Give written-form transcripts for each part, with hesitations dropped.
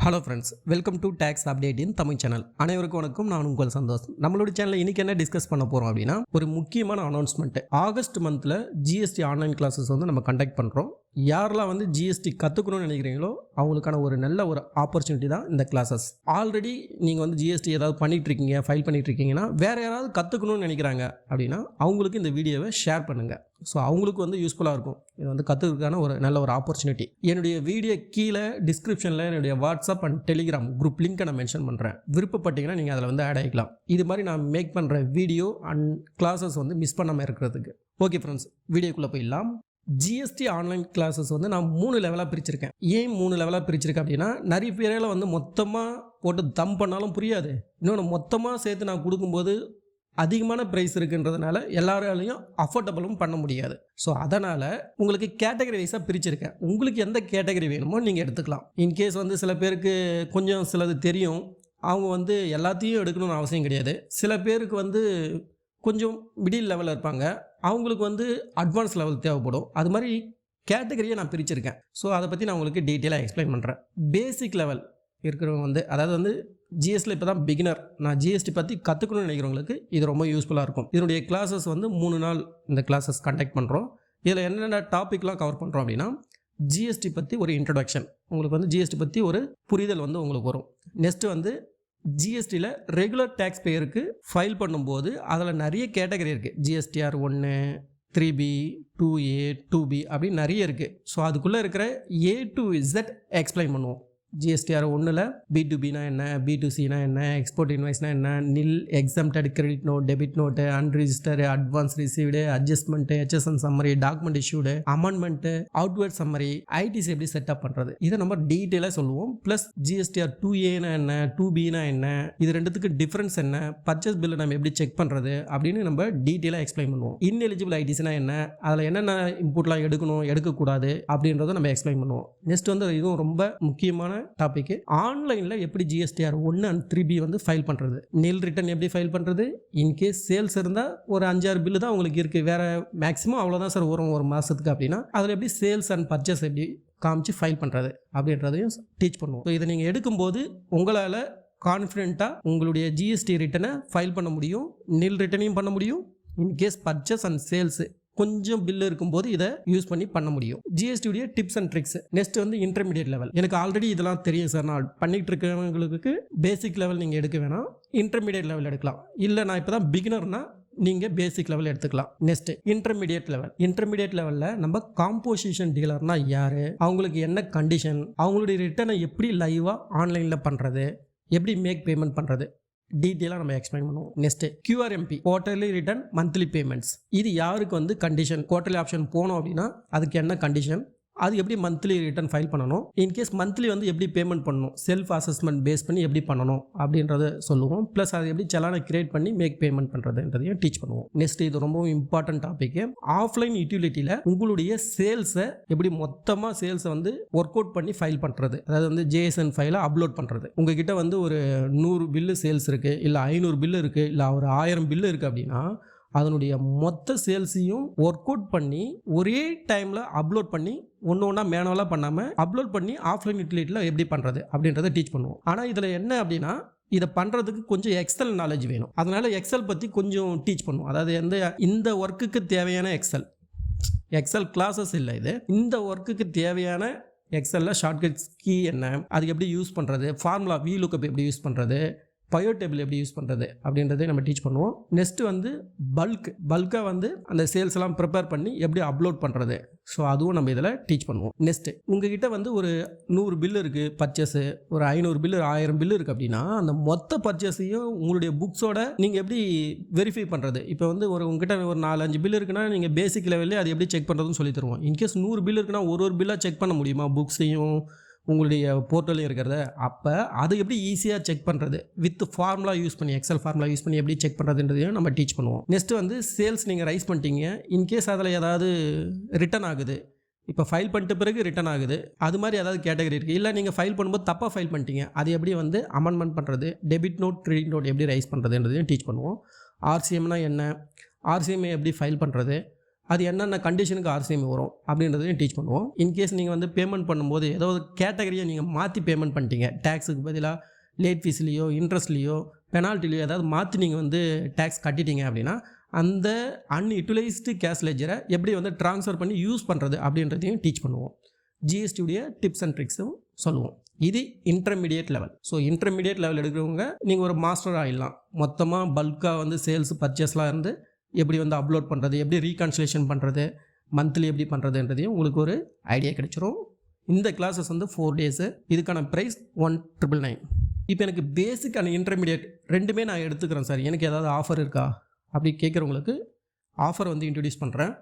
Hello friends, welcome to tax update in Tamil channel. அனைவருக்கும் வணக்கம். நான் உங்கள் சந்தோஷ். நம்மளோட சேனலில் இன்றைக்கி என்ன டிஸ்கஸ் பண்ண போகிறோம் அப்படின்னா, ஒரு முக்கியமான அனௌன்ஸ்மெண்ட். ஆகஸ்ட் மந்தில் ஜிஎஸ்டி ஆன்லைன் கிளாஸஸ் வந்து நம்ம கண்டக்ட் பண்ணுறோம். யாரெல்லாம் வந்து ஜிஎஸ்டி கற்றுக்கணும்னு நினைக்கிறீங்களோ அவங்களுக்கான ஒரு நல்ல ஒரு ஆப்பர்ச்சுனிட்டி தான் இந்த கிளாஸஸ். ஆல்ரெடி நீங்கள் வந்து ஜிஎஸ்டி ஏதாவது பண்ணிகிட்ருக்கீங்க, ஃபைல் பண்ணிகிட்ருக்கீங்கன்னா, வேறு யாராவது கற்றுக்கணும்னு நினைக்கிறாங்க அப்படின்னா அவங்களுக்கு இந்த வீடியோவை ஷேர் பண்ணுங்கள். ஸோ அவங்களுக்கு வந்து யூஸ்ஃபுல்லாக இருக்கும். இது வந்து கற்றுக்கிறதுக்கான ஒரு நல்ல ஒரு ஆப்பர்ச்சுனிட்டி. என்னுடைய வீடியோ கீழே டிஸ்கிரிப்ஷனில் என்னுடைய வாட்ஸ்அப் அண்ட் டெலிகிராம் குரூப் லிங்க்கை நான் மென்ஷன் பண்ணுறேன். விருப்பப்பட்டீங்கன்னா நீங்கள் அதில் வந்து ஆட் ஆகிக்கலாம். இது மாதிரி நான் மேக் பண்ணுற வீடியோ அண்ட் கிளாஸஸ் வந்து மிஸ் பண்ணாமல் இருக்கிறதுக்கு. ஓகே ஃப்ரெண்ட்ஸ், வீடியோக்குள்ளே போயிடலாம். ஜிஎஸ்டி ஆன்லைன் கிளாஸஸ் வந்து நான் 3 லெவலாக பிரிச்சிருக்கேன். ஏன் 3 லெவலாக பிரிச்சிருக்கேன் அப்படின்னா, நிறைய பேரால் வந்து மொத்தமாக போட்டு தம் பண்ணாலும் புரியாது. இன்னொன்று மொத்தமாக சேர்த்து நான் கொடுக்கும்போது அதிகமான ப்ரைஸ் இருக்குன்றதுனால எல்லாராலையும் அஃபோர்டபுளும் பண்ண முடியாது. ஸோ அதனால் உங்களுக்கு கேட்டகரி வைஸாக பிரிச்சிருக்கேன். உங்களுக்கு எந்த கேட்டகரி வேணுமோ நீங்கள் எடுத்துக்கலாம். இன்கேஸ் வந்து சில பேருக்கு கொஞ்சம் சிலது தெரியும், அவங்க வந்து எல்லாத்தையும் எடுக்கணும்னு அவசியம் கிடையாது. சில பேருக்கு வந்து கொஞ்சம் மிடில் லெவலில் இருப்பாங்க, அவங்களுக்கு வந்து அட்வான்ஸ் லெவல் தேவைப்படும். அது மாதிரி கேட்டகரியை நான் பிரிச்சிருக்கேன். ஸோ அதை பற்றி நான் உங்களுக்கு டீட்டெயிலாக எக்ஸ்பிளைன் பண்ணுறேன். பேசிக் லெவல் இருக்கிறவங்க வந்து, அதாவது வந்து ஜிஎஸ்டியில் இப்போ தான் பிகினர், நான் ஜிஎஸ்டி பற்றி கற்றுக்கணும்னு நினைக்கிறவங்களுக்கு இது ரொம்ப யூஸ்ஃபுல்லாக இருக்கும். இதனுடைய கிளாஸஸ் வந்து 3 நாள் இந்த கிளாஸஸ் கண்டக்ட் பண்ணுறோம். இதில் என்னென்ன டாப்பிக்லாம் கவர் பண்ணுறோம் அப்படின்னா, ஜிஎஸ்டி பற்றி ஒரு இன்ட்ரடக்ஷன், உங்களுக்கு வந்து ஜிஎஸ்டி பற்றி ஒரு புரிதல் வந்து உங்களுக்கு வரும். நெக்ஸ்ட்டு வந்து ஜிஎஸ்டியில் ரெகுலர் டேக்ஸ் பேருக்கு ஃபைல் பண்ணும்போது அதில் நிறைய கேட்டகரி இருக்குது. GSTR-1, 3B, 2A, 2B அப்படின்னு நிறைய இருக்குது. ஸோ அதுக்குள்ளே இருக்கிற A to Z எக்ஸ்பிளைன் பண்ணுவோம். GSTR-1ல் B2Bனா என்ன, B2Cனா என்ன, எக்ஸ்போர்ட் இன்வாய்ஸ்னா என்ன, nil, exempted, credit note, debit note, unregister, advance received, adjustment, HSN summary, document issued, amendment, outward summary, ITC எப்படி செட்டப் பண்ணுறது, இதை நம்ம டீட்டெயிலாக சொல்லுவோம். ப்ளஸ் GSTR-2Aனா என்ன, 2Bனா என்ன, இது ரெண்டுத்துக்கு டிஃப்ரென்ஸ் என்ன, பர்ச்சேஸ் பில்லை நம்ம எப்படி செக் பண்ணுறது அப்படின்னு நம்ம டீட்டெயிலாக எக்ஸ்பிளைன் பண்ணுவோம். இன்எலிஜிபிள் ஐடிசினா என்ன, அதில் என்னென்ன இன்புட்லாம் எடுக்கணும், எடுக்கக்கூடாது அப்படின்றத நம்ம எக்ஸ்பிளைன் பண்ணுவோம். நெக்ஸ்ட் வந்து இதுவும் ரொம்ப முக்கியமான டாபிக், ஆன்லைனில் எப்படி GSTR-1 and 3B வந்து ஃபைல் பண்ணுறது, நில் ரிட்டர்ன் எப்படி ஃபைல் பண்ணுறது, இன்கேஸ் சேல்ஸ் இருந்தால் ஒரு 5-6 பில்லு தான் உங்களுக்கு இருக்குது, வேறு மேக்ஸிமம் அவ்வளோதான் சார் வரும் ஒரு மாதத்துக்கு அப்படின்னா, அதில் எப்படி சேல்ஸ் அண்ட் பர்ச்சேஸ் எப்படி காமிச்சு ஃபைல் பண்ணுறது அப்படின்றதையும் டீச் பண்ணுவோம். ஸோ இதை நீங்கள் எடுக்கும்போது உங்களால் கான்ஃபிடென்ட்டாக உங்களுடைய ஜிஎஸ்டி ரிட்டனை ஃபைல் பண்ண முடியும், நில் ரிட்டனையும் பண்ண முடியும். இன்கேஸ் பர்ச்சேஸ் அண்ட் சேல்ஸ் கொஞ்சம் பில்லு இருக்கும்போது இதை யூஸ் பண்ண முடியும். ஜிஎஸ்டியுடைய டிப்ஸ் அண்ட் ட்ரிக்ஸ். நெக்ஸ்ட் வந்து இன்டர்மீடியட் லெவல். எனக்கு ஆல்ரெடி இதெல்லாம் தெரியும் சார், நான் பண்ணிட்டு இருக்கிறவங்களுக்கு பேசிக் லெவல் நீங்கள் எடுக்க வேணாம், இன்டர்மீடியட் லெவல் எடுக்கலாம். இல்லை நான் இப்போ தான் பிகினர்னா நீங்கள் பேசிக் லெவல் எடுத்துக்கலாம். Next intermediate level. இன்டர்மீடியட் லெவலில் நம்ம காம்போசிஷன் டீலர்னா யார், அவங்களுக்கு என்ன கண்டிஷன், அவங்களுடைய ரிட்டர்னை எப்படி லைவாக ஆன்லைனில் பண்ணுறது, எப்படி மேக் பேமெண்ட் பண்ணுறது, டீட்டெயிலாக நம்ம எக்ஸ்பிளைன் பண்ணுவோம். Next QRMP, quarterly return monthly payments. இது யாருக்கு வந்து கண்டிஷன், குவார்டர்லி ஆப்ஷன் போனோம் அப்படின்னா அதுக்கு என்ன கண்டிஷன், அது எப்படி மந்த்லி ரிட்டர்ன் ஃபைல் பண்ணணும், இன்கேஸ் மந்த்லி வந்து எப்படி பேமெண்ட் பண்ணணும், செல்ஃப் அசஸ்மெண்ட் பேஸ் பண்ணி எப்படி பண்ணணும் அப்படின்றத சொல்லுவோம். ப்ளஸ் அது எப்படி செலானை கிரியேட் பண்ணி மேக் பேமெண்ட் பண்ணுறதுன்றதையும் டீச் பண்ணுவோம். நெக்ஸ்ட் இது ரொம்பவும் இம்பார்ட்டன்ட் டாபிக், ஆஃப்லைன் யூட்டிலிட்டியில் உங்களுடைய சேல்ஸை எப்படி மொத்தமாக சேல்ஸை வந்து ஒர்க் அவுட் பண்ணி ஃபைல் பண்ணுறது, அதாவது வந்து JSN ஃபைலை அப்லோட் பண்ணுறது. உங்ககிட்ட வந்து ஒரு 100 பில்லு சேல்ஸ் இருக்குது, இல்லை 500 பில்லு இருக்குது, இல்லை ஒரு 1000 பில்லு இருக்குது அப்படின்னா அதனுடைய மொத்த சேல்ஸையும் ஒர்க் அவுட் பண்ணி ஒரே டைமில் அப்லோட் பண்ணி ஒன்று ஒன்றா மேனுவலாக பண்ணாமல் அப்லோட் பண்ணி ஆஃப்லைன் யூட்டிலிட்டியில் எப்படி பண்ணுறது அப்படின்றத டீச் பண்ணுவோம். ஆனால் இதில் என்ன அப்படின்னா, இதை பண்ணுறதுக்கு கொஞ்சம் எக்ஸல் நாலேஜ் வேணும். அதனால் எக்ஸல் பற்றி கொஞ்சம் டீச் பண்ணுவோம். அதாவது இந்த ஒர்க்குக்கு தேவையான எக்ஸல் கிளாஸஸ் இல்லை, இது இந்த ஒர்க்குக்கு தேவையான எக்ஸலில் ஷார்ட்கட்ஸ் கீ என்ன, அதுக்கு எப்படி யூஸ் பண்ணுறது, ஃபார்முலா VLOOKUP எப்படி யூஸ் பண்ணுறது, பயோ டேபிள் எப்படி யூஸ் பண்ணுறது அப்படின்றதே நம்ம டீச் பண்ணுவோம். நெக்ஸ்ட்டு வந்து பல்காக வந்து அந்த சேல்ஸ் எல்லாம் ப்ரிப்பேர் பண்ணி எப்படி அப்லோட் பண்ணுறது, ஸோ அதுவும் நம்ம இதில் டீச் பண்ணுவோம். நெக்ஸ்ட்டு உங்ககிட்ட வந்து ஒரு 100 பில்லு இருக்குது பர்ச்சேஸு, ஒரு 500 பில்லு 1000 பில்லு இருக்குது அப்படின்னா அந்த மொத்த பர்ச்சேஸையும் உங்களுடைய புக்ஸோட நீங்கள் எப்படி வெரிஃபை பண்ணுறது. இப்போ வந்து உங்ககிட்ட ஒரு 4-5 பில்லு இருக்குன்னா நீங்கள் பேசிக் லெவல்லே அது எப்படி செக் பண்ணுறதுன்னு சொல்லி தருவோம். இன்கேஸ் 100 பில்லு இருக்குன்னா ஒரு பில்லாக செக் பண்ண முடியுமா, புக்ஸையும் உங்களுடைய போர்ட்டலையும் இருக்கிறத, அப்போ அதை எப்படி ஈஸியாக செக் பண்ணுறது வித் ஃபார்முலா யூஸ் பண்ணி, எக்ஸல் ஃபார்முலா யூஸ் பண்ணி எப்படி செக் பண்ணுறதுன்றதையும் நம்ம டீச் பண்ணுவோம். நெக்ஸ்ட் வந்து சேல்ஸ் நீங்கள் ரைஸ் பண்ணிட்டீங்க, இன்கேஸ் அதில் ஏதாவது ரிட்டர்ன் ஆகுது, இப்போ ஃபைல் பண்ணிட்ட பிறகு ரிட்டர்ன் ஆகுது, அது மாதிரி ஏதாவது கேட்டகரி இருக்குது, இல்லை நீங்கள் ஃபைல் பண்ணும்போது தப்பாக ஃபைல் பண்ணிட்டீங்க, அது எப்படி வந்து அமெண்ட்மெண்ட் பண்ணுறது, டெபிட் நோட், கிரெடிட் நோட் எப்படி ரைஸ் பண்ணுறதுன்றதையும் டீச் பண்ணுவோம். RCMனா என்ன, RCM எப்படி ஃபைல் பண்ணுறது, அது என்னென்ன கண்டிஷனுக்கு RCM வரும் அப்படின்றதையும் டீச் பண்ணுவோம். இன்கேஸ் நீங்கள் வந்து பேமெண்ட் பண்ணும்போது ஏதாவது கேட்டகரியை நீங்கள் மாற்றி பேமெண்ட் பண்ணிட்டீங்க, டேக்ஸுக்கு பதிலாக லேட் ஃபீஸ்லேயோ இன்ட்ரெஸ்ட்லேயோ பெனால்ட்டிலையோ ஏதாவது மாற்றி நீங்கள் வந்து டேக்ஸ் கட்டிட்டீங்க அப்படின்னா அந்த அன்யூட்டிலைஸ்டு கேஷ் லெட்ஜரை எப்படி வந்து ட்ரான்ஸ்ஃபர் பண்ணி யூஸ் பண்ணுறது அப்படின்றதையும் டீச் பண்ணுவோம். ஜிஎஸ்டியுடைய டிப்ஸ் அண்ட் ட்ரிக்ஸும் சொல்லுவோம். இது intermediate level. So intermediate level எடுக்கிறவங்க நீங்கள் ஒரு மாஸ்டர் ஆகிடலாம். மொத்தமாக பல்காக வந்து சேல்ஸ் பர்ச்சேஸ்லாம் இருந்து எப்படி வந்து அப்லோட் பண்ணுறது, எப்படி ரீகன்சிலேஷன் பண்ணுறது, மந்த்லி எப்படி பண்ணுறதுன்றதையும் உங்களுக்கு ஒரு ஐடியா கிடைச்சிரும். இந்த கிளாஸஸ் வந்து 4 days. இதுக்கான ப்ரைஸ் 1999. இப்போ எனக்கு பேசிக் அண்ட் இன்டர்மீடியேட் ரெண்டுமே நான் எடுத்துக்கிறேன் சார், எனக்கு ஏதாவது ஆஃபர் இருக்கா அப்படி கேட்குறவங்களுக்கு ஆஃபர் வந்து இன்ட்ரடியூஸ் பண்ணுறேன்.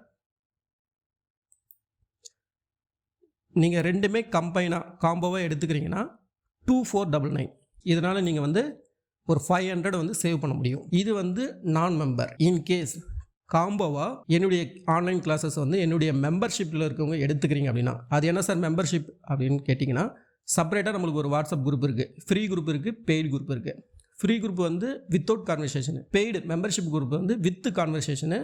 நீங்கள் ரெண்டுமே காம்போவாக எடுத்துக்கிறீங்கன்னா 2499. இதனால் நீங்கள் வந்து ஒரு 500 வந்து சேவ் பண்ண முடியும். இது வந்து நான் மெம்பர். இன்கேஸ் காம்போவாக என்னுடைய ஆன்லைன் கிளாஸஸ் வந்து என்னுடைய மெம்பர்ஷிப்பில் இருக்கவங்க எடுத்துக்கிறீங்க அப்படின்னா, அது என்ன சார் மெம்பர்ஷிப் அப்படின்னு கேட்டிங்கன்னா, செப்பரேட்டாக நம்மளுக்கு ஒரு வாட்ஸ்அப் குரூப் இருக்குது, ஃப்ரீ குரூப் இருக்குது, பெய்டு குரூப் இருக்குது. ஃப்ரீ குரூப் வந்து without conversation, paid membership group வந்து வித் கான்வர்சேஷனு.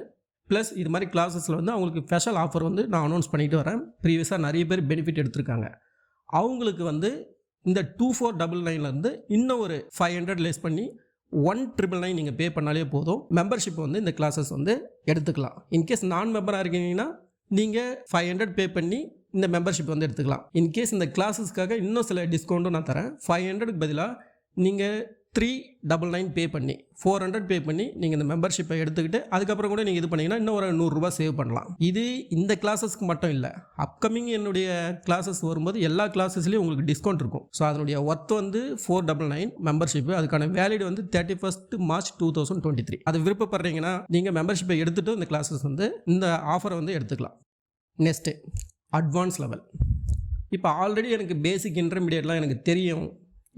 ப்ளஸ் இது மாதிரி கிளாஸஸில் வந்து அவங்களுக்கு ஸ்பெஷல் ஆஃபர் வந்து நான் அனௌன்ஸ் பண்ணிட்டு வரேன். ப்ரீவியஸாக நிறைய பேர் பெனிஃபிட் எடுத்திருக்காங்க. அவங்களுக்கு வந்து இந்த 2499லேருந்து இன்னும் ஒரு 500 லெஸ் பண்ணி 1999 நீங்கள் பே பண்ணாலே போதும். மெம்பர்ஷிப் வந்து இந்த கிளாஸஸ் வந்து எடுத்துக்கலாம். இன்கேஸ் நான் மெம்பராக இருக்கீங்கன்னா நீங்கள் 500 பே பண்ணி இந்த மெம்பர்ஷிப் வந்து எடுத்துக்கலாம். இன்கேஸ் இந்த கிளாஸஸ்க்காக இன்னும் சில டிஸ்கவுண்ட்டும் நான் தரேன். 500க்கு பதிலாக நீங்கள் 399 பே பண்ணி 400 பே பண்ணி நீங்கள் இந்த மெம்பர்ஷிப்பை எடுத்துக்கிட்டு அதுக்கப்புறம் கூட நீங்கள் இது பண்ணிங்கன்னா இன்னும் ஒரு 100 ரூபா சேவ் பண்ணலாம். இது இந்த கிளாஸஸ்க்கு மட்டும் இல்லை, அப்கமிங் என்னுடைய கிளாஸஸ் வரும்போது எல்லா கிளாஸஸ்லேயும் உங்களுக்கு டிஸ்கவுண்ட் இருக்கும். ஸோ அதனுடைய ஒர்த் வந்து 499 மெம்பர்ஷிப்பு. அதுக்கான வேலிட் வந்து 31 March 2023. அது விருப்பப்படுறீங்கன்னா நீங்கள் மெம்பர்ஷிப்பை எடுத்துகிட்டு இந்த கிளாஸஸ் வந்து இந்த ஆஃபரை வந்து எடுத்துக்கலாம். Next advance level. இப்போ ஆல்ரெடி எனக்கு பேசிக் இன்டர்மீடியட்லாம் எனக்கு தெரியும்,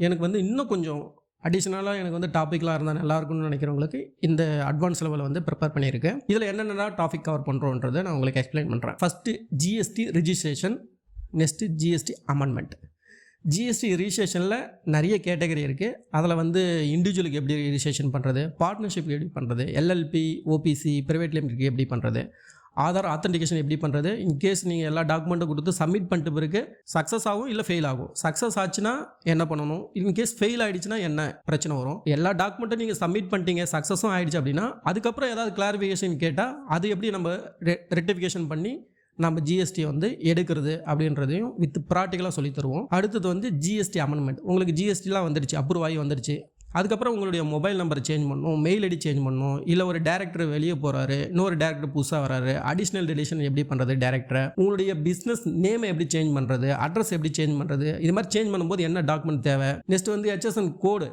எனக்கு வந்து இன்னும் கொஞ்சம் அடிஷ்னலாக எனக்கு வந்து டாப்பிக்லாம் இருந்தால் நல்லாயிருக்கும்னு நினைக்கிறவங்களுக்கு இந்த அட்வான்ஸ் லெவல் வந்து ப்ரிப்பேர் பண்ணியிருக்கேன். இதில் என்னென்ன டாபிக் கவர் பண்ணுறோன்றதை நான் உங்களுக்கு எக்ஸ்பிளைன் பண்ணுறேன். First GST registration, next GST amendment. GST ரிஜிஸ்ட்ரேஷனில் நிறைய கேட்டகரி இருக்குது. அதில் வந்து இண்டிவிஜுவலுக்கு எப்படி ரிஜிஸ்ட்ரேஷன் பண்ணுறது, பார்ட்னர்ஷிப் எப்படி பண்ணுறது, LLP, OPC, ப்ரைவேட் லிமிட்டுக்கு எப்படி பண்ணுறது, ஆதார் ஆத்தென்டிகேஷன் எப்படி பண்ணுறது. இன்கேஸ் நீங்கள் எல்லா டாக்குமெண்ட்டும் கொடுத்து சப்மிட் பண்ணிட்டு பிறகு சக்ஸஸ் ஆகும் இல்லை ஃபெயில் ஆகும். சக்ஸஸ் ஆச்சுன்னா என்ன பண்ணணும், இன்கேஸ் ஃபெயில் ஆகிடுச்சுன்னா என்ன பிரச்சனை வரும். எல்லா டாக்குமெண்ட்டும் நீங்கள் சப்மிட் பண்ணிட்டீங்க, சக்ஸஸும் ஆகிடுச்சு அப்படின்னா அதுக்கப்புறம் ஏதாவது கிளாரிஃபிகேஷன் கேட்டால் அது எப்படி நம்ம ரெக்டிஃபிகேஷன் பண்ணி நம்ம GST வந்து எடுக்கிறது அப்படின்றதையும் வித் ப்ராக்டிக்கலாக சொல்லி தருவோம். அடுத்தது வந்து GST அமெண்ட்மெண்ட். உங்களுக்கு GSTலாம் வந்துடுச்சு, அப்ரூவ் ஆகி வந்துடுச்சு. அதுக்கப்புறம் உங்களுடைய மொபைல் நம்பர் சேஞ்ச் பண்ணணும், மெயில் ஐடி சேஞ்ச் பண்ணணும், இல்லை ஒரு டேரக்டர் வெளியே போகிறாரு, இன்னொரு டேரக்டர் புதுசாக வராரு, அடிஷ்னல் டெலிஷன் எப்படி பண்ணுறது டேரக்டரை, உங்களுடைய பிஸ்னஸ் நேமை எப்படி சேஞ்ச் பண்ணுறது, அட்ரஸ் எப்படி சேஞ்ச் பண்ணுறது, இது மாதிரி சேஞ்ச் பண்ணும்போது என்ன டாக்குமெண்ட் தேவை. நெக்ஸ்ட் வந்து HSN கோடு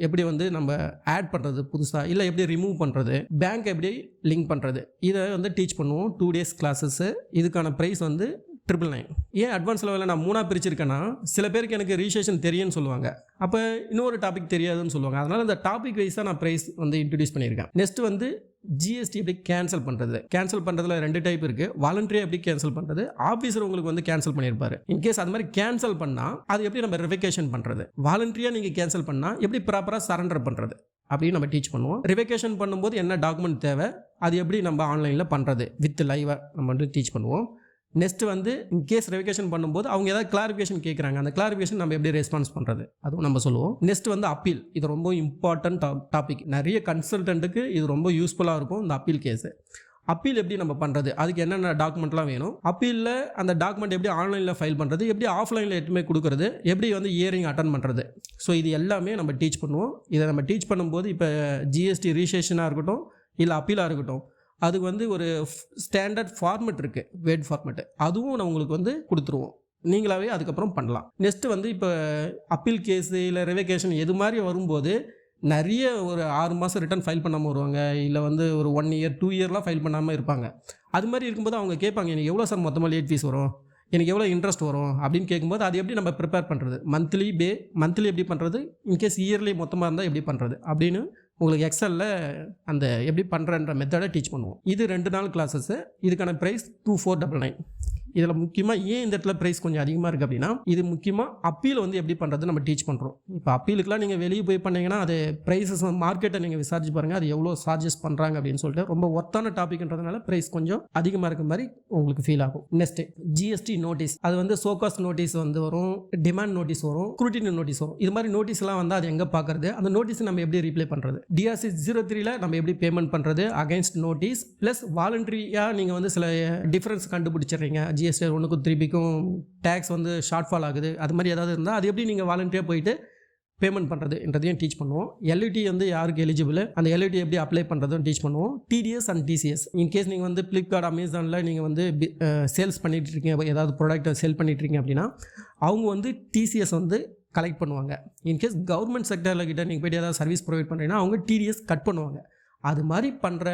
எப்படி வந்து நம்ம ஆட் பண்ணுறது புதுசாக, இல்லை எப்படி ரிமூவ் பண்ணுறது, பேங்க் எப்படி லிங்க் பண்ணுறது, இதை வந்து டீச் பண்ணுவோம். 2 days கிளாஸஸ்ஸு. இதுக்கான ப்ரைஸ் வந்து 999. ஏன் அட்வான்ஸ் லெவலில் நான் 3 பிரிச்சிருக்கேன்னா, சில பேருக்கு எனக்கு ரிஜிஸ்ட்ரேஷன் தெரியும்னு சொல்லுவாங்க, அப்போ இன்னொரு டாபிக் தெரியாதுன்னு சொல்லுவாங்க. அதனால் இந்த டாபிக் வைஸாக நான் ப்ரைஸ் வந்து இன்ட்ரடியூஸ் பண்ணியிருக்கேன். நெக்ஸ்ட் வந்து GST எப்படி கேன்சல் பண்ணுறது. கேன்சல் பண்ணுறதுல 2 டைப் இருக்குது. வாலண்டரியாக எப்படி கேன்சல் பண்ணுறது, ஆஃபீஸர் உங்களுக்கு வந்து கேன்சல் பண்ணியிருப்பாரு. இன்கேஸ் அது மாதிரி கேன்சல் பண்ணால் அது எப்படி நம்ம ரிவகேஷன் பண்ணுறது, வாலண்டரியாக நீங்கள் கேன்சல் பண்ணால் எப்படி ப்ராப்பராக சரண்டர் பண்ணுறது அப்படின்னு நம்ம டீச் பண்ணுவோம். ரிவகேஷன் பண்ணும்போது என்ன டாக்குமெண்ட் தேவை, அது எப்படி நம்ம ஆன்லைனில் பண்ணுறது வித் லைவாக நம்ம வந்து டீச் பண்ணுவோம். நெக்ஸ்ட் வந்து இன்கேஸ் ரெவிகேஷன் பண்ணும்போது அவங்க ஏதாவது கிளாரிஃபிகேஷன் கேட்குறாங்க, அந்த கிளாரிஃபிகேஷன் நம்ம எப்படி ரெஸ்பான்ஸ் பண்ணுறது அதுவும் நம்ம சொல்லுவோம். நெக்ஸ்ட் வந்து அப்பீல். இது ரொம்ப இம்பார்ட்டன்ட் டாபிக். நிறைய கன்சல்டன்ட்டுக்கு இது ரொம்ப யூஸ்ஃபுல்லாக இருக்கும் இந்த அப்பீல் கேஸு. அப்பீல் எப்படி நம்ம பண்ணுறது, அதுக்கு என்னென்ன டாக்குமெண்ட்லாம் வேணும், அப்பீலில் அந்த டாக்குமெண்ட் எப்படி ஆன்லைனில் ஃபைல் பண்ணுறது, எப்படி ஆஃப்லைனில் எட்டுமே கொடுக்குறது, எப்படி வந்து இயரிங் அட்டன் பண்ணுறது. ஸோ இது எல்லாமே நம்ம டீச் பண்ணுவோம். இதை நம்ம டீச் பண்ணும்போது இப்போ GST ரிஜிஸ்ட்ரேஷனாக இருக்கட்டும் இல்லை அப்பீலாக இருக்கட்டும், அதுக்கு வந்து ஒரு ஸ்டாண்டர்ட் ஃபார்மெட் இருக்குது, வேர்ட் ஃபார்மெட்டு, அதுவும் நான் உங்களுக்கு வந்து கொடுத்துருவோம். நீங்களாவே அதுக்கப்புறம் பண்ணலாம். நெக்ஸ்ட்டு வந்து இப்போ அப்பீல் கேஸு இல்லை ரெவிகேஷன் எது மாதிரி வரும்போது நிறைய ஒரு 6 மாதம் ரிட்டர்ன் ஃபைல் பண்ணாமல் வருவாங்க, இல்லை வந்து ஒரு 1 year 2 yearலாம் ஃபைல் பண்ணாமல் இருப்பாங்க. அது மாதிரி இருக்கும்போது அவங்க கேட்பாங்க, எனக்கு எவ்வளோ சார் மொத்தமாக லேட் ஃபீஸ் வரும், எனக்கு எவ்வளோ இன்ட்ரெஸ்ட் வரும் அப்படின்னு கேட்கும்போது அது எப்படி நம்ம ப்ரிப்பேர் பண்ணுறது, மந்த்லி எப்படி பண்ணுறது, இன்கேஸ் இயர்லி மொத்தமாக இருந்தால் எப்படி பண்ணுறது அப்படின்னு உங்களுக்கு எக்ஸலில் அந்த எப்படி பண்ணுறன்ற மெத்தடை டீச் பண்ணுவோம். இது 2 நாள் கிளாஸஸ்ஸு. இதுக்கான ப்ரைஸ் 2499. இதில் முக்கியமாக ஏன் இந்த இடத்துல ப்ரைஸ் கொஞ்சம் அதிகமாக இருக்குது அப்படின்னா இது முக்கியமாக அப்பீல் வந்து எப்படி பண்ணுறது நம்ம டீச் பண்ணுறோம். இப்போ அப்பீலுக்குலாம் நீங்கள் வெளியே போய் பண்ணீங்கன்னா அது ப்ரைஸஸ் மார்க்கெட்டை நீங்கள் விசாரிச்சு பாருங்கள், அது எவ்வளோ சார்ஜஸ் பண்ணுறாங்க அப்படின்னு சொல்லிட்டு ரொம்ப ஒர்த்தான டாபிக்ன்றதுனால ப்ரைஸ் கொஞ்சம் அதிகமாக இருக்க மாதிரி உங்களுக்கு ஃபீல் ஆகும். நெக்ஸ்ட் ஜிஎஸ்டி நோட்டீஸ், அது வந்து சோகாஸ்ட் நோட்டீஸ் வந்து வரும், டிமாண்ட் நோட்டீஸ் வரும், ஸ்க்ரூட்டினி நோட்டீஸ் வரும். இது மாதிரி நோட்டீஸ்லாம் வந்து அது எங்கே பார்க்குறது, அந்த நோட்டீஸ் நம்ம எப்படி ரீப்ளே பண்ணுறது, டிஆர்சி 03ல் நம்ம எப்படி பேமெண்ட் பண்ணுறது அகைன்ஸ்ட் நோட்டீஸ் ப்ளஸ் வாலண்டரியாக நீங்கள் வந்து சில டிஃப்ரென்ஸ் கண்டுபிடிச்சிடுறீங்க, ஜிஎஸ்டி 1க்கும் 3Bக்கும் டேக்ஸ் வந்து ஷார்ட் ஃபால் ஆகுது, அது மாதிரி ஏதாவது இருந்தால் அது எப்படி நீங்கள் வாலண்டரியாக போயிட்டு பேமெண்ட் பண்ணுறதுன்றதையும் டீச் பண்ணுவோம். எல்யூடி வந்து யாருக்கு எலிஜிபிள், அந்த எல்யூடி எப்படி அப்ளை பண்ணுறதும் டீச் பண்ணுவோம். டிடிஎஸ் அண்ட் டிசிஎஸ், இன்கேஸ் நீங்கள் வந்து ஃப்ளிப்கார்ட் அமேசானில் நீங்கள் வந்து சேல்ஸ் பண்ணிகிட்டு இருக்கீங்க, ஏதாவது ப்ராடக்ட்டை சேல் பண்ணிட்டு இருக்கீங்க அப்படின்னா அவங்க வந்து டிசிஎஸ் வந்து கலெக்ட் பண்ணுவாங்க. இன்கேஸ் கவர்மெண்ட் செக்டரில் கிட்ட நீங்கள் போய்ட்டு ஏதாவது சர்வீஸ் ப்ரொவைட் பண்ணுறீங்கன்னா அவங்க டிடிஎஸ் கட் பண்ணுவாங்க. அது மாதிரி பண்ணுற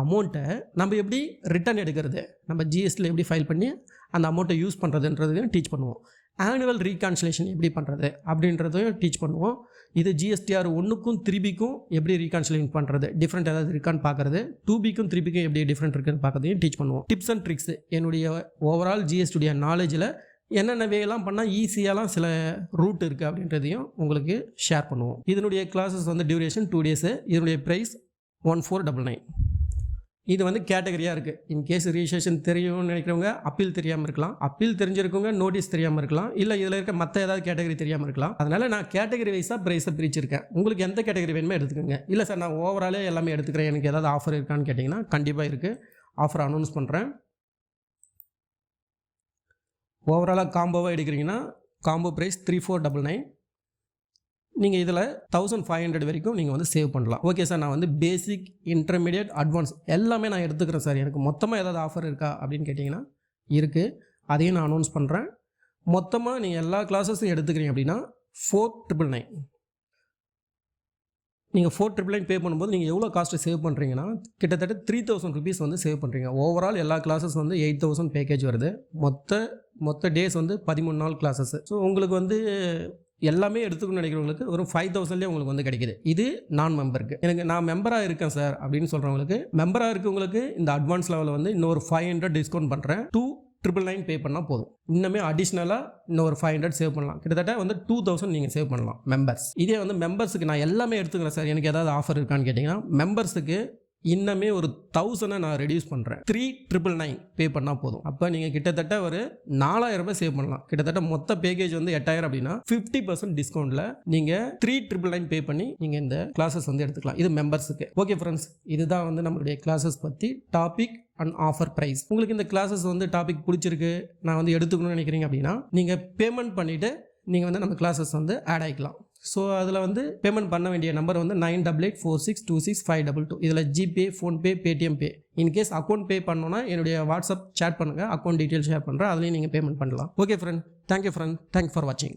அமௌண்ட்டை நம்ம எப்படி ரிட்டர்ன் எடுக்கிறது, நம்ம ஜிஎஸ்டியில் எப்படி ஃபைல் பண்ணி அந்த அமௌண்ட்டை யூஸ் பண்ணுறதுன்றதையும் டீச் பண்ணுவோம். ஆனுவல் ரீகான்சிலேஷன் எப்படி பண்ணுறது அப்படின்றதையும் டீச் பண்ணுவோம். இது GSTR-1க்கும் 3Bக்கும் எப்படி ரீகான்சிலேஷன் பண்ணுறது, டிஃப்ரெண்ட் ஏதாவது இருக்கான்னு பார்க்குறது, 2Bக்கும் 3Bக்கும் எப்படி டிஃப்ரெண்ட் இருக்குன்னு பார்க்குறதையும் டீச் பண்ணுவோம். டிப்ஸ் அண்ட் ட்ரிக்ஸ், என்னுடைய ஓவரால் ஜிஎஸ்டியுடைய நாலேஜில் என்னென்ன வேலாம் பண்ணால் ஈஸியாலாம் சில ரூட் இருக்குது அப்படின்றதையும் உங்களுக்கு ஷேர் பண்ணுவோம். இதனுடைய கிளாஸஸ் வந்து டியூரேஷன் 2 days, இதனுடைய ப்ரைஸ் 1499. இது வந்து கேட்டகரியாக இருக்குது. இன்கேஸ் ரிஜிஸ்ட்ரேஷன் தெரியும்னு நினைக்கிறவங்க அப்பீல் தெரியாமல் இருக்கலாம், அப்பீல் தெரிஞ்சிருக்கவங்க நோட்டீஸ் தெரியாமல் இருக்கலாம், இல்லை இதில் இருக்க மற்ற ஏதாவது கேட்டகரி தெரியாமல் இருக்கலாம். அதனால் நான் கேட்டகரி வைஸாக ப்ரைஸை பிரிச்சிருக்கேன். உங்களுக்கு எந்த கேட்டகரி வேணுமோ எடுத்துக்கோங்க. இல்லை சார் நான் ஓவராலே எல்லாமே எடுத்துக்கிறேன், எனக்கு ஏதாவது ஆஃபர் இருக்கான்னு கேட்டிங்கன்னா கண்டிப்பாக இருக்குது. ஆஃபர் அனௌன்ஸ் பண்ணுறேன். ஓவராலாக காம்போவாக எடுக்கிறீங்கன்னா காம்போ ப்ரைஸ் 3499. நீங்கள் இதில் 1500 வரைக்கும் நீங்கள் வந்து சேவ் பண்ணலாம். ஓகே சார், நான் வந்து பேசிக், இன்டர்மீடியட், அட்வான்ஸ் எல்லாமே நான் எடுத்துக்கிறேன் சார், எனக்கு மொத்தமாக ஏதாவது ஆஃபர் இருக்கா அப்படின்னு கேட்டிங்கன்னா இருக்குது, அதையும் நான் அனௌன்ஸ் பண்ணுறேன். மொத்தமாக நீங்கள் எல்லா கிளாஸஸும் எடுத்துக்கிறீங்க அப்படின்னா 4999. நீங்கள் 4999 பே பண்ணும்போது நீங்கள் எவ்வளோ காஸ்ட்டு சேவ் பண்ணுறீங்கன்னா கிட்டத்தட்ட 3000 rupees வந்து சேவ் பண்ணுறீங்க. ஓவரால் எல்லா கிளாஸஸ் வந்து 8000 பேக்கேஜ் வருது. மொத்த டேஸ் வந்து 13 நாள் கிளாஸஸ். ஸோ உங்களுக்கு வந்து எல்லாமே எடுத்துக்கணும்னு நினைக்கிறவங்களுக்கு ஒரு 5000லேயே உங்களுக்கு வந்து கிடைக்கிது. இது நான் மெம்பருக்கு. நான் மெம்பராக இருக்கேன் சார் அப்படின்னு சொல்கிறவங்களுக்கு, மெம்பராக இருக்கவங்களுக்கு இந்த அட்வான்ஸ் லெவலில் வந்து இன்னொரு 500 டிஸ்கவுண்ட் பண்ணுறேன். 2999 பே பண்ணால் போதும். இன்னுமே அடிஷ்னலாக இன்னொரு 500 சேவ் பண்ணலாம். கிட்டத்தட்ட வந்து 2000 நீங்கள் சேவ் பண்ணலாம் மெம்பர்ஸ். இதே வந்து மெம்பர்ஸுக்கு நான் எல்லாமே எடுத்துக்கிறேன் சார், எனக்கு ஏதாவது ஆஃபர் இருக்கான்னு கேட்டிங்கன்னா மெம்பர்ஸுக்கு இன்னமே ஒரு 1000 நான் ரெடியூஸ் பண்ணுறேன். 3999 பே பண்ணால் போதும். அப்போ நீங்கள் கிட்டத்தட்ட ஒரு 4000 ரூபாய் சேவ் பண்ணலாம். கிட்டத்தட்ட மொத்த பேக்கேஜ் வந்து 8000 அப்படின்னா 50% டிஸ்கவுண்ட்டில் நீங்கள் 3999 பே பண்ணி நீங்கள் இந்த கிளாஸஸ் வந்து எடுத்துக்கலாம். இது மெம்பர்ஸுக்கு. ஓகே ஃப்ரெண்ட்ஸ், இதுதான் வந்து நம்மளுடைய கிளாஸஸ் பற்றி டாபிக் அண்ட் ஆஃபர் ப்ரைஸ். உங்களுக்கு இந்த கிளாஸஸ் வந்து டாபிக் பிடிச்சிருக்கு, நான் வந்து எடுத்துக்கணும்னு நினைக்கிறீங்க அப்படின்னா நீங்கள் பேமெண்ட் பண்ணிவிட்டு நீங்கள் வந்து நம்ம கிளாஸஸ் வந்து ஆட் ஆகிக்கலாம். ஸோ அதில் வந்து பேமெண்ட் பண்ண வேண்டிய நம்பர் வந்து 9884626522. இதில் ஜிபே, ஃபோன்பே, பேடிஎம் பே. இன்கேஸ் அக்கௌண்ட் பே பண்ணோன்னா என்னுடைய வாட்ஸ்அப் சேட் பண்ணுங்கள், அக்கௌண்ட் டீட்டெயில் ஷேர் பண்ணுறேன், அதுலேயும் நீங்கள் பேமெண்ட் பண்ணலாம். Okay friend, thank you friend, thanks for வாட்சிங்.